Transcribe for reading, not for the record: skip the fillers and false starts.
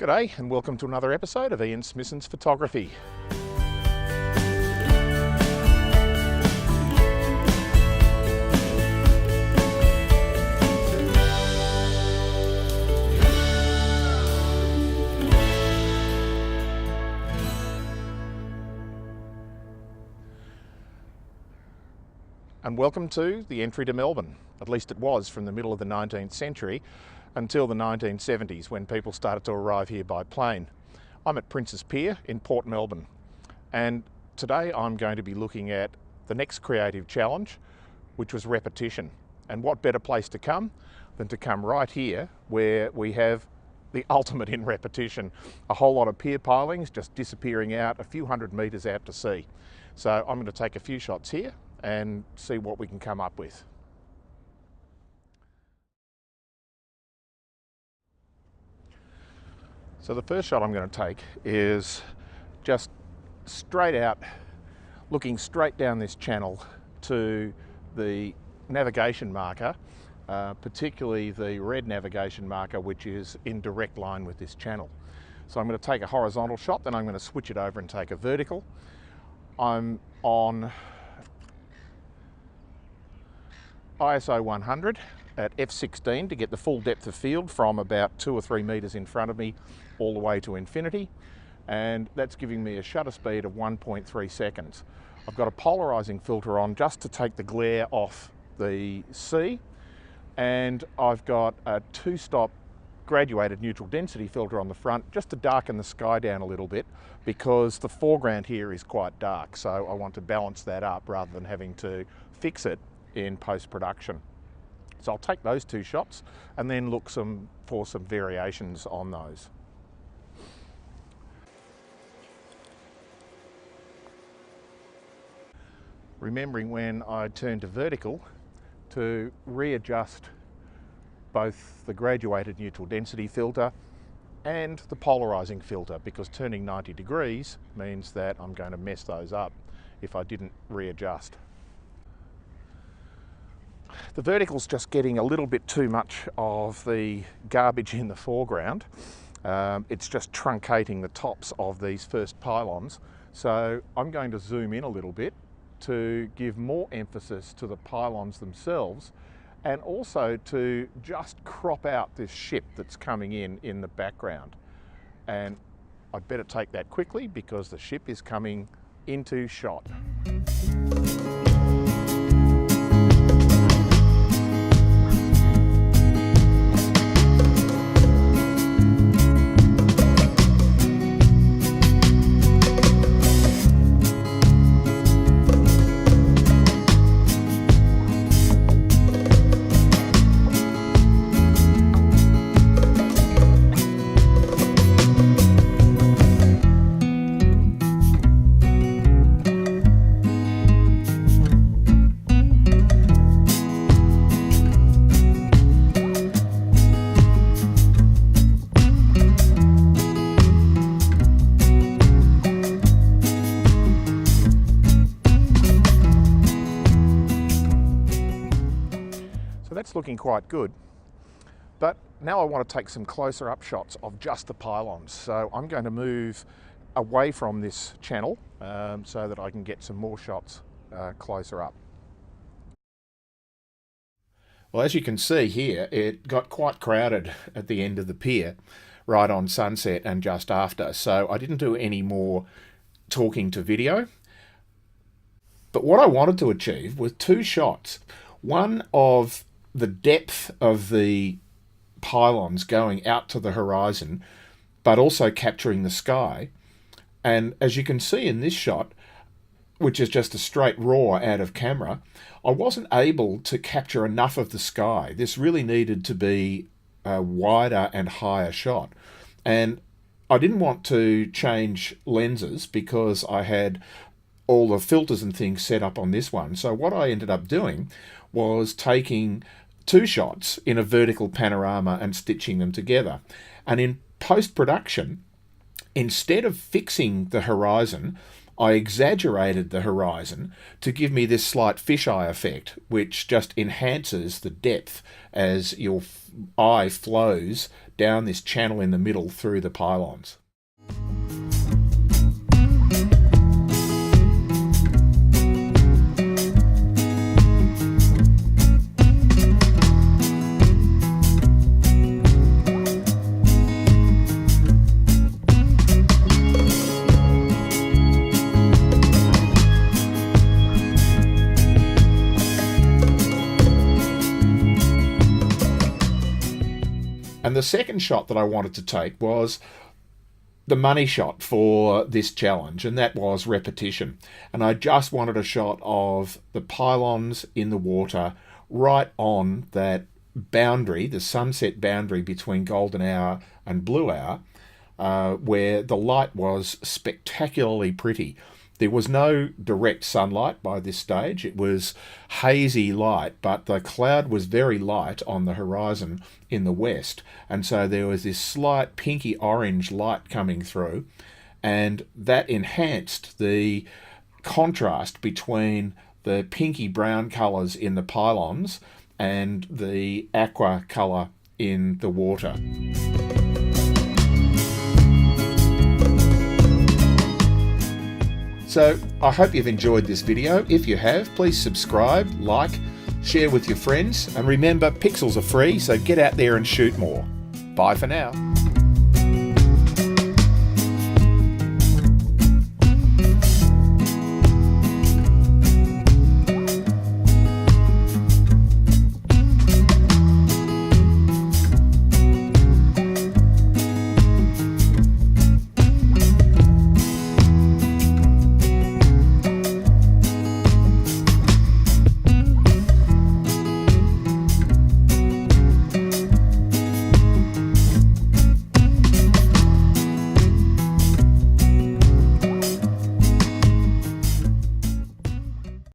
G'day and welcome to another episode of Ian Smissen's Photography. And welcome to the entry to Melbourne. At least it was from the middle of the 19th century until the 1970s when people started to arrive here by plane. I'm at Princes Pier in Port Melbourne, and today I'm going to be looking at the next creative challenge, which was repetition. And what better place to come than to come right here where we have the ultimate in repetition. A whole lot of pier pilings just disappearing out a few hundred metres out to sea. So I'm going to take a few shots here and see what we can come up with. So the first shot I'm going to take is just straight out, looking straight down this channel to the navigation marker, particularly the red navigation marker, which is in direct line with this channel. So I'm going to take a horizontal shot, then I'm going to switch it over and take a vertical. I'm on ISO 100 at f16 to get the full depth of field from about 2 or 3 metres in front of me all the way to infinity, and that's giving me a shutter speed of 1.3 seconds. I've got a polarising filter on just to take the glare off the sea, and I've got a 2-stop graduated neutral density filter on the front just to darken the sky down a little bit because the foreground here is quite dark, so I want to balance that up rather than having to fix it in post-production. So I'll take those 2 shots and then look for some variations on those. Remembering when I turn to vertical to readjust both the graduated neutral density filter and the polarising filter, because turning 90 degrees means that I'm going to mess those up if I didn't readjust. The vertical's just getting a little bit too much of the garbage in the foreground. It's just truncating the tops of these first pylons. So I'm going to zoom in a little bit to give more emphasis to the pylons themselves, and also to just crop out this ship that's coming in the background. And I'd better take that quickly because the ship is coming into shot. That's looking quite good, but now I want to take some closer up shots of just the pylons. So I'm going to move away from this channel so that I can get some more shots closer up. Well, as you can see here, it got quite crowded at the end of the pier, right on sunset and just after. So I didn't do any more talking to video. But what I wanted to achieve was 2 shots. One of the depth of the pylons going out to the horizon, but also capturing the sky. And as you can see in this shot, which is just a straight raw out of camera, I wasn't able to capture enough of the sky. This really needed to be a wider and higher shot. And I didn't want to change lenses because I had all the filters and things set up on this one. So what I ended up doing was taking 2 shots in a vertical panorama and stitching them together. And in post-production, instead of fixing the horizon, I exaggerated the horizon to give me this slight fisheye effect, which just enhances the depth as your eye flows down this channel in the middle through the pylons. And the second shot that I wanted to take was the money shot for this challenge, and that was repetition. And I just wanted a shot of the pylons in the water right on that boundary, the sunset boundary between golden hour and blue hour, where the light was spectacularly pretty. There was no direct sunlight by this stage. It was hazy light, but the cloud was very light on the horizon in the west. And so there was this slight pinky orange light coming through, and that enhanced the contrast between the pinky brown colours in the pylons and the aqua colour in the water. So I hope you've enjoyed this video. If you have, please subscribe, like, share with your friends, and remember, pixels are free, so get out there and shoot more. Bye for now.